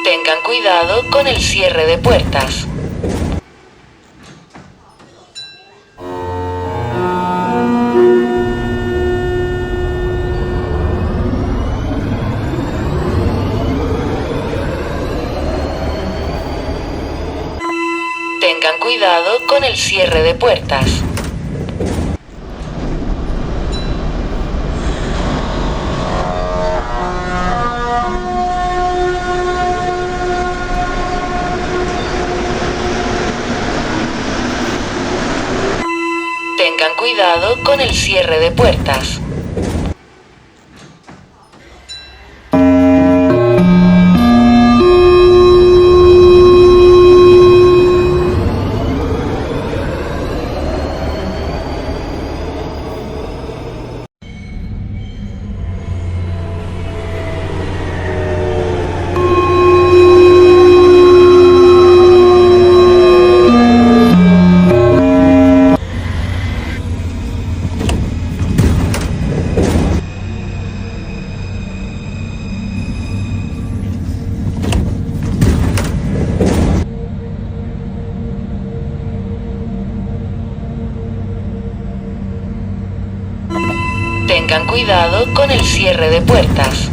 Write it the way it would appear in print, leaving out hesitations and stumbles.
Tengan cuidado con el cierre de puertas. Tengan cuidado con el cierre de puertas. Tengan cuidado con el cierre de puertas. Tengan cuidado con el cierre de puertas.